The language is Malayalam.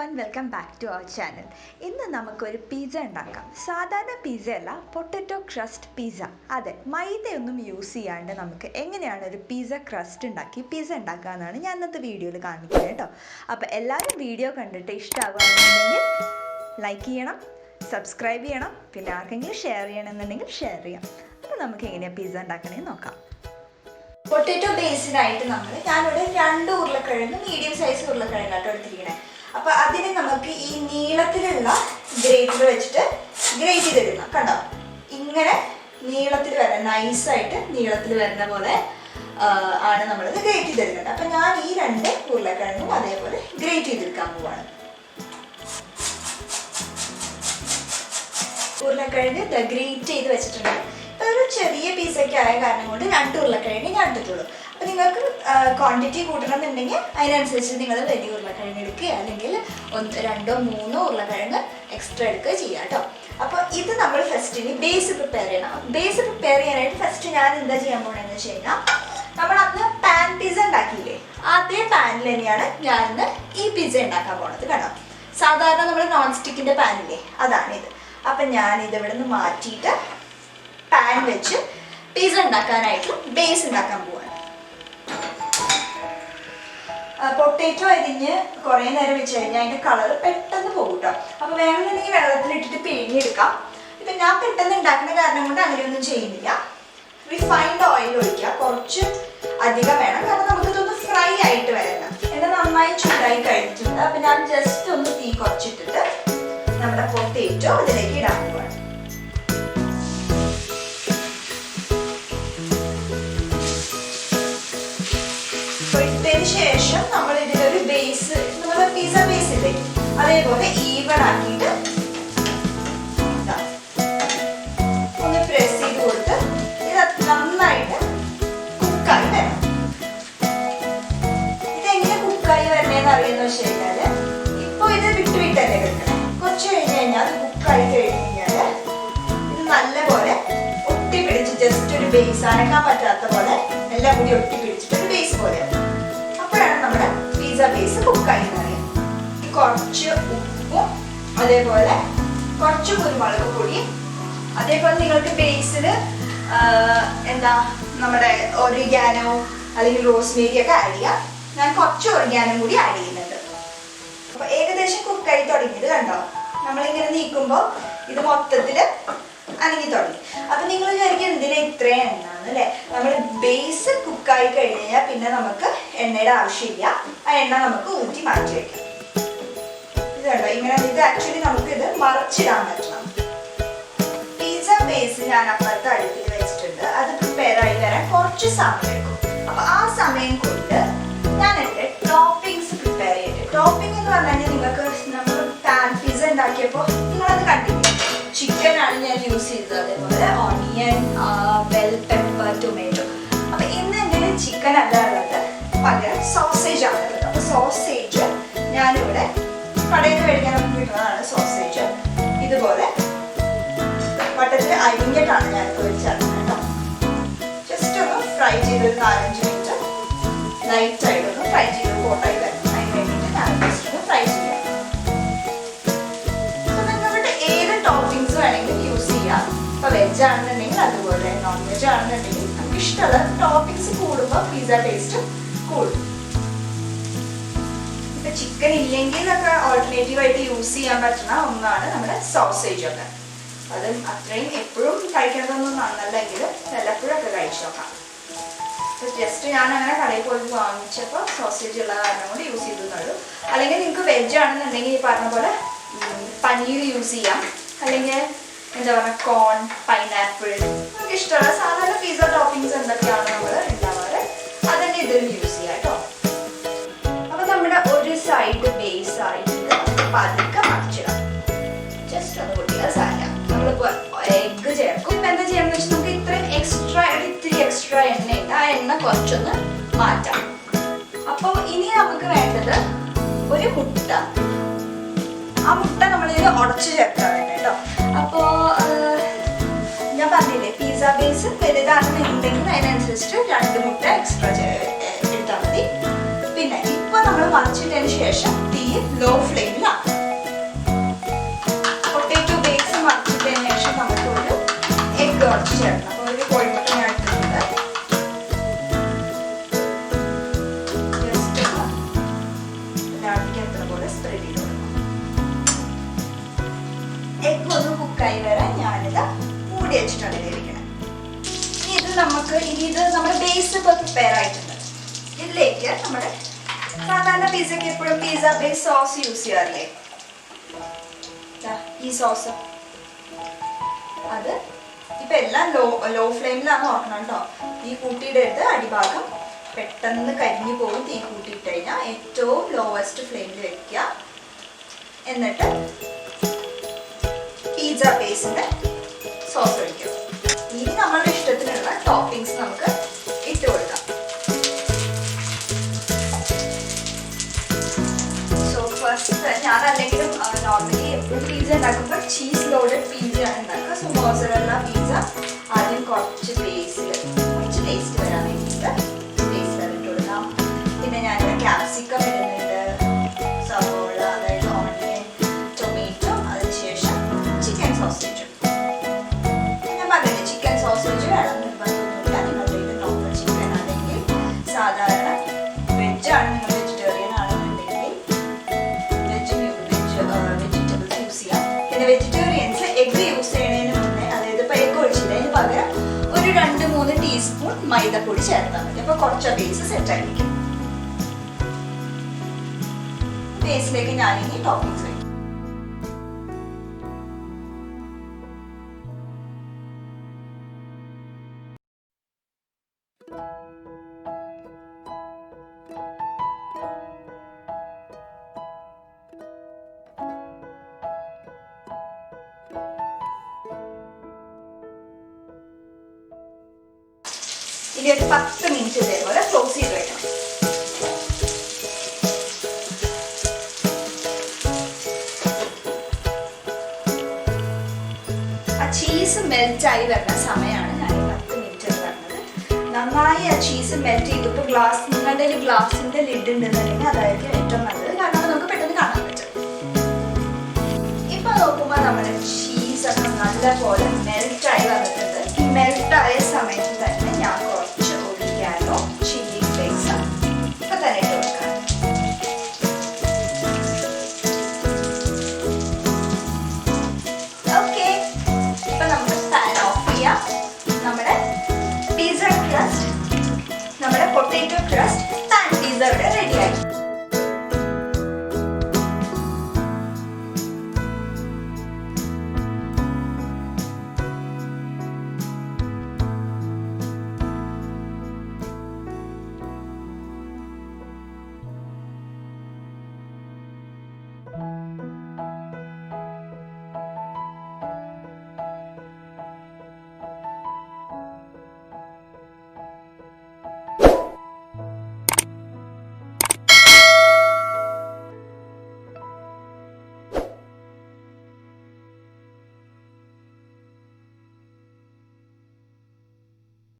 everyone, welcome back to our channel. ഇന്ന് നമുക്കൊരു പിസ്സ ഉണ്ടാക്കാം. സാധാരണ പിസ്സ അല്ല, പൊട്ടറ്റോ ക്രസ്റ്റ് പിസ്സ. അതെ, മൈദയൊന്നും യൂസ് ചെയ്യാണ്ട് നമുക്ക് എങ്ങനെയാണ് ഒരു പിസ്സ ക്രസ്റ്റ് ഉണ്ടാക്കി പിസ്സ ഉണ്ടാക്കാമെന്നാണ് ഞാൻ ഇന്നത്തെ വീഡിയോയിൽ കാണിക്കുന്നത് കേട്ടോ. അപ്പോൾ എല്ലാവരും വീഡിയോ കണ്ടിട്ട് ഇഷ്ടമാകുകയാണെന്നുണ്ടെങ്കിൽ ലൈക്ക് ചെയ്യണം, സബ്സ്ക്രൈബ് ചെയ്യണം, പിന്നെ ആർക്കെങ്കിലും ഷെയർ ചെയ്യണമെന്നുണ്ടെങ്കിൽ ഷെയർ ചെയ്യാം. അപ്പോൾ നമുക്ക് എങ്ങനെയാണ് പിസ്സ ഉണ്ടാക്കണമെന്ന് നോക്കാം. പൊട്ടറ്റോ ബേസിനായിട്ട് ഞാനിവിടെ 2 ഉരുളക്കിഴങ്ങ് മീഡിയം സൈസ് ഉരുളക്കിഴങ്ങാട്ടോ എടുത്തിരിക്കണേ. അപ്പോൾ അതിന് നമുക്ക് ഈ നീളത്തിലുള്ള ഗ്രേറ്റർ വെച്ചിട്ട് ഗ്രേറ്റ് ചെയ്തെടുക്കാം. കണ്ടോ, ഇങ്ങനെ നീളത്തിൽ വരണം, നൈസായിട്ട് നീളത്തിൽ വരുന്ന പോലെ ആണ് നമ്മളിത് ഗ്രേറ്റ് ചെയ്തെടുക്കുന്നത്. അപ്പം ഞാൻ ഈ 2 ഉരുളക്കിഴങ്ങും അതേപോലെ ഗ്രേറ്റ് ചെയ്തെടുക്കാൻ പോവാണ്. ഉരുളക്കിഴങ്ങ് ഗ്രേറ്റ് ചെയ്ത് വെച്ചിട്ടുണ്ട്. ഒരു ചെറിയ പീസൊക്കെ ആയ കാരണം കൊണ്ട് 2 ഉരുളക്കിഴങ്ങ് ഞാൻ എടുത്തിട്ടുള്ളൂ. അപ്പോൾ നിങ്ങൾക്ക് ക്വാണ്ടിറ്റി കൂട്ടണമെന്നുണ്ടെങ്കിൽ അതിനനുസരിച്ച് നിങ്ങൾ വലിയ ഉരുളക്കിഴങ്ങ് എടുക്കുക, അല്ലെങ്കിൽ 2 or 3 ഉരുളക്കിഴങ്ങ് എക്സ്ട്രാ എടുക്കുക ചെയ്യാം കേട്ടോ. അപ്പോൾ ഇത് നമ്മൾ ഫസ്റ്റിന് ബേസ് പ്രിപ്പയർ ചെയ്യണം. ബേസ് പ്രിപ്പയർ ചെയ്യാനായിട്ട് ഫസ്റ്റ് ഞാൻ എന്താ ചെയ്യാൻ പോകണമെന്ന് വെച്ച് കഴിഞ്ഞാൽ, നമ്മൾ അന്ന് പാൻ പിസ്സ ഉണ്ടാക്കിയില്ലേ, അതേ പാനിൽ തന്നെയാണ് ഞാനിന്ന് ഈ പിസ്സ ഉണ്ടാക്കാൻ പോണത്. കേട്ടോ, സാധാരണ നമ്മൾ നോൺ സ്റ്റിക്കിൻ്റെ പാനില്ലേ, അതാണിത്. അപ്പം ഞാനിതിവിടെ നിന്ന് മാറ്റിയിട്ട് പാൻ വെച്ച് പിസ്സ ഉണ്ടാക്കാനായിട്ട് ബേസ് ഉണ്ടാക്കാൻ പോവാണ്. പൊട്ടേറ്റോ അരിഞ്ഞ് കുറേ നേരം വെച്ച് കഴിഞ്ഞാൽ അതിൻ്റെ കളർ പെട്ടെന്ന് പോകും കേട്ടോ. അപ്പോൾ വേണമെന്നുണ്ടെങ്കിൽ വെള്ളത്തിലിട്ടിട്ട് പിഴിഞ്ഞെടുക്കാം. ഇപ്പം ഞാൻ പെട്ടെന്ന് ഉണ്ടാക്കുന്ന കാരണം കൊണ്ട് അങ്ങനെയൊന്നും ചെയ്യുന്നില്ല. റിഫൈൻഡ് ഓയിൽ ഒഴിക്കുക, കുറച്ച് അധികം വേണം, കാരണം നമുക്കിതൊന്ന് ഫ്രൈ ആയിട്ട് വരണം. എന്നെ നന്നായി ചൂടായി കഴിഞ്ഞിട്ടുണ്ട്. അപ്പം ഞാൻ ജസ്റ്റ് ഒന്ന് തീ കുറച്ചിട്ടിട്ട് നമ്മുടെ പൊട്ടേറ്റോ അതിലേക്ക് ഇടാൻ പോവാണ്. ഇട്ടതിന് ശേഷം നമ്മൾ ഇതിലൊരു ബേസ്, നമ്മുടെ പിസ്സ ബേസ് ഇല്ലേ, അതേപോലെ ഈവൺ ആക്കിയിട്ട് ഒന്ന് പ്രസ് ചെയ്ത് കൊടുത്ത് ഇത് നന്നായിട്ട് കുക്കായി വരണം. ഇതെങ്ങനെ കുക്കായി വരണേന്ന് അറിയുന്ന വെച്ച് കഴിഞ്ഞാല്, ഇപ്പൊ ഇത് വിട്ടുവിട്ടല്ലേ വെക്കണം. കുറച്ച് കഴിഞ്ഞ് കഴിഞ്ഞാൽ അത് കുക്കായി കഴിഞ്ഞ് കഴിഞ്ഞാല് ഇത് നല്ലപോലെ ഒട്ടിപ്പിടിച്ച്, ജസ്റ്റ് ഒരു ബേസ് അനക്കാൻ പറ്റാത്ത പോലെ എല്ലാം കൂടി ഒട്ടിപ്പിടിച്ചിട്ട് ഒരു ബേസ് പോലെ അപ്പോഴാണ് നമ്മുടെ പിസ്സ ബേസ് കുക്കായി എന്നറിയാം. കുറച്ച് ഉപ്പും അതേപോലെ കുറച്ച് കുരുമുളക് പൊടി, അതേപോലെ നിങ്ങൾക്ക് ബേസിൽ എന്താ നമ്മുടെ ഒറിഗാനോ അല്ലെങ്കിൽ റോസ്മേരി ഒക്കെ ആഡ് ചെയ്യാം. ഞാൻ കുറച്ച് ഒറിഗാനോ കൂടി ആഡ് ചെയ്യുന്നുണ്ട്. അപ്പോൾ ഏകദേശം കുക്കായി തുടങ്ങിയത് കണ്ടോ, നമ്മളിങ്ങനെ നീക്കുമ്പോൾ ഇത് മൊത്തത്തിൽ അനങ്ങി തുടങ്ങി. അപ്പം നിങ്ങൾ വിചാരിക്കും എന്തിനാ ഇത്രയും എണ്ണ അല്ലേ? നമ്മൾ ബേസ് കുക്കായി കഴിഞ്ഞ് കഴിഞ്ഞാൽ പിന്നെ നമുക്ക് എണ്ണയുടെ ആവശ്യമില്ല. ആ എണ്ണ നമുക്ക് ഊറ്റി മാറ്റി വയ്ക്കാം. ഇത് കണ്ടോ, ഇങ്ങനെ ഇത് ആക്ച്വലി നമുക്കിത് മറച്ചിടാൻ പറ്റണം. പിസ്സ ബേസ് ഞാൻ അപ്പുറത്തെ അടുപ്പിൽ വെച്ചിട്ടുണ്ട്. അത് പ്രിപ്പയർ ആയി വരാൻ കുറച്ച് സമയം എടുക്കും. അപ്പം ആ സമയം കൊണ്ട് ഞാൻ എൻ്റെ ടോപ്പിങ്സ് പ്രിപ്പയർ ചെയ്തിട്ട്, ടോപ്പിംഗ് എന്ന് പറഞ്ഞു കഴിഞ്ഞാൽ നിങ്ങൾക്ക് നമ്മൾ പാൻ പിസ്സ ഉണ്ടാക്കിയപ്പോൾ നിങ്ങളത് കണ്ടില്ല, ചിക്കൻ ആണ് ഞാൻ യൂസ് ചെയ്തത്, അതേപോലെ ഓണിയൻ, ബെൽ പെപ്പർ, ടൊമാറ്റോ. അപ്പം ഇന്ന് എൻ്റെ ചിക്കൻ അല്ല ഉള്ളത്, പകരം സോസേജ് ആണ് ഉള്ളത്. അപ്പോൾ സോസേജ് ഞാനിവിടെ കടയിൽ നിന്ന് മേടിക്കാൻ നമുക്ക് കിട്ടുന്നതാണ് സോസേജ്. ഇതുപോലെ വട്ടത്തിൽ അരിഞ്ഞിട്ടാണ് ഞാനിപ്പോൾ വെച്ചേർന്നത് കേട്ടോ. ജസ്റ്റ് ഒന്ന് ഫ്രൈ ചെയ്ത് ഒരു 4-5 മിനിറ്റ് ലൈറ്റായിട്ടൊന്ന് ഫ്രൈ ചെയ്ത് കോട്ടായി വരണം. അതിന് വേണ്ടിയിട്ട് ഞാൻ ജസ്റ്റ് ഒന്ന് ഫ്രൈ ചെയ്യാം. ഇപ്പോൾ വെജ് ആണെന്നുണ്ടെങ്കിൽ അതുപോലെ, നോൺ വെജ് ആണെന്നുണ്ടെങ്കിൽ നമുക്ക് ഇഷ്ടമുള്ള ടോപ്പിങ്സ് കൂടുമ്പോൾ പിസ്സ ടേസ്റ്റ് കൂടും. ഇപ്പം ചിക്കൻ ഇല്ലെങ്കിലൊക്കെ ഓൾട്ടർനേറ്റീവ് ആയിട്ട് യൂസ് ചെയ്യാൻ പറ്റുന്ന ഒന്നാണ് നമ്മുടെ സോസേജ് ഒക്കെ. അത് അത്രയും എപ്പോഴും കഴിക്കുന്നതൊന്നും നന്നല്ലെങ്കിൽ വല്ലപ്പോഴൊക്കെ കഴിച്ചു നോക്കാം. ജസ്റ്റ് ഞാൻ അങ്ങനെ കടയിൽ പോയി വാങ്ങിച്ചപ്പോൾ സോസേജ് ഉള്ള കാരണം കൊണ്ട് യൂസ് ചെയ്തെന്നുള്ളൂ. അല്ലെങ്കിൽ നിങ്ങൾക്ക് വെജ് ആണെന്നുണ്ടെങ്കിൽ ഈ പറഞ്ഞ പോലെ പനീർ യൂസ് ചെയ്യാം, അല്ലെങ്കിൽ എന്താ പറയുക കോൺ, പൈനാപ്പിൾ, നമുക്ക് ഇഷ്ടമുള്ള സാധാരണ പിസ്സ ടോപ്പിങ്സ് എന്തൊക്കെയാണ് നമ്മൾ ഉണ്ടാവാറ് അതന്നെ ഇതിൽ യൂസ് ചെയ്യാം കേട്ടോ. അപ്പോൾ നമ്മുടെ ഒരു സൈഡ് ബേസ് ആയിട്ട് പതുക്കെ മറിച്ചിടാം. ജസ്റ്റ് ഒന്ന് പൊട്ടിയാൽ സാധിക്കാം. നമ്മളിപ്പോൾ എഗ്ഗ് ചേർക്കും. ഇപ്പം എന്താ ചെയ്യാന്ന് വെച്ചാൽ നമുക്ക് ഇത്തിരി എക്സ്ട്രാ എണ്ണയുണ്ട്, ആ എണ്ണ കുറച്ചൊന്ന് മാറ്റാം. അപ്പോൾ ഇനി നമുക്ക് വേണ്ടത് ഒരു മുട്ട. ആ മുട്ട നമ്മളിത് ഉടച്ച് ചേർക്കാൻ വേണ്ടി കേട്ടോ. അപ്പോൾ ഞാൻ പറഞ്ഞില്ലേ, പിസ്സ ബേസ് വലുതാണെന്നുണ്ടെങ്കിൽ അതിനനുസരിച്ചിട്ട് 2 മുട്ട എക്സ്ട്രാ എടുത്താൽ മതി. പിന്നെ ഇപ്പോൾ നമ്മൾ മറിച്ചിട്ടതിന് ശേഷം തീ ലോ ഫ്ലെയിമിലാണ്. തേച്ചിട്ടാണ് ഇരിക്കുന്നത്. ഇത് നമ്മുടെ ബേസ് ഇപ്പോൾ പ്രിപ്പയർ ആയിട്ടുണ്ട്. ഇതിലേക്ക് നമ്മുടെ സാധാരണ പിസയ്ക്ക് എപ്പോഴും പിസ്സ ബേസ് സോസ് യൂസ് ചെയ്യാറില്ലേ, ഈ സോസ്. അത് ഇപ്പം എല്ലാം ലോ ഫ്ലെയിമിലാണ് ഓർക്കണം കേട്ടോ. തീ കൂട്ടിയിടരുത്, അടിഭാഗം പെട്ടെന്ന് കരിഞ്ഞു പോകും. തീ കൂട്ടിയിട്ട് കഴിഞ്ഞാൽ ഏറ്റവും ലോവസ്റ്റ് ഫ്ലെയിമിൽ വെക്കുക. എന്നിട്ട് പിസ്സ ബേസിൻ്റെ സോസ് ഒഴിക്കുക. ഇനി നമ്മളുടെ ഇഷ്ടത്തിനുള്ള ടോപ്പിങ്സ് നമുക്ക് ഇട്ട് കൊടുക്കാം. സോ ഫസ്റ്റ് ഞാനല്ലെങ്കിലും നോർമലി എപ്പോഴും പിസ്സ ഉണ്ടാക്കുമ്പോൾ ചീസ് ലോഡഡ് പിസ്സയാണ് ഉണ്ടാക്കുക. സോ മോസറല്ല പിസ്സ ആദ്യം കുറച്ച് ബേസിൽ കുറച്ച് ടേസ്റ്റ് വരാൻ വേണ്ടിയിട്ട് ബേസിൽ ഇട്ട് കൊടുക്കാം. പിന്നെ ഞാനിവിടെ ക്യാപ്സിക്കം ഇടുന്നുണ്ട്, സവോള, അതായത് ഓണിയൻ, ടൊമാറ്റോ, അതിനുശേഷം ചിക്കൻ സോസേജ്. ഞാൻ പറഞ്ഞില്ലേ ചിക്കൻ സോസേജ് വേണം നിർബന്ധമൊന്നുമില്ല. നിങ്ങളുടെ ഇത് നോർമൽ ചിക്കൻ ആണെങ്കിൽ, സാധാരണ വെജാണ് നിങ്ങൾ വെജിറ്റേറിയൻ ആണെന്നുണ്ടെങ്കിൽ വെജിറ്റബിൾസ് യൂസ് ചെയ്യാം. പിന്നെ വെജിറ്റേറിയൻസ് എഗ് യൂസ് ചെയ്യുന്നതിന് മുന്നേ, അതായത് ഇപ്പോൾ എഗ് ഒഴിച്ചിട്ടതിന് പകരം ഒരു 2-3 ടീസ്പൂൺ മൈദപ്പൊടി ചേർത്താൽ മതി. അപ്പോൾ കുറച്ച് ബേസ് സെറ്റ് ആയിരിക്കും. ബേസിലേക്ക് ഞാനിനി ടോപ്പിങ്സ് വയ്ക്കും. ഇനി ഒരു 10 മിനിറ്റ് ഇതേപോലെ ക്ലോസ് ചെയ്ത് വെക്കണം. ആ ചീസ് മെൽറ്റായി വരുന്ന സമയമാണ് ഞാൻ 10 മിനിറ്റ് പറഞ്ഞത്. നന്നായി ആ ചീസ് മെൽറ്റ് ചെയ്തിട്ട് നിങ്ങളുടെ ഗ്ലാസിന്റെ ലിഡ് ഉണ്ടെന്നുണ്ടെങ്കിൽ അതായിരിക്കും ഏറ്റവും നല്ലത്. കാരണം നമുക്ക് പെട്ടെന്ന് കാണാൻ പറ്റും. ഇപ്പൊ നോക്കുമ്പോൾ നമ്മുടെ ചീസൊക്കെ നല്ലപോലെ മെൽറ്റായി വന്നിട്ടുണ്ട്. ഈ മെൽറ്റായ സമയത്ത് തന്നെ ഞാൻ കുറച്ച് ഒറിഗാനോ ചില്ലി ഫ്ലേക്സ് ഇപ്പൊ തന്നെ ഇട്ട് കൊടുക്കാം. ഓക്കെ, ഇപ്പൊ നമുക്ക് പാൻ ഓഫ് ചെയ്യാം. നമ്മുടെ പിസ്സ ക്രസ്റ്റ്, നമ്മുടെ പൊട്ടാറ്റോ ക്രസ്റ്റ്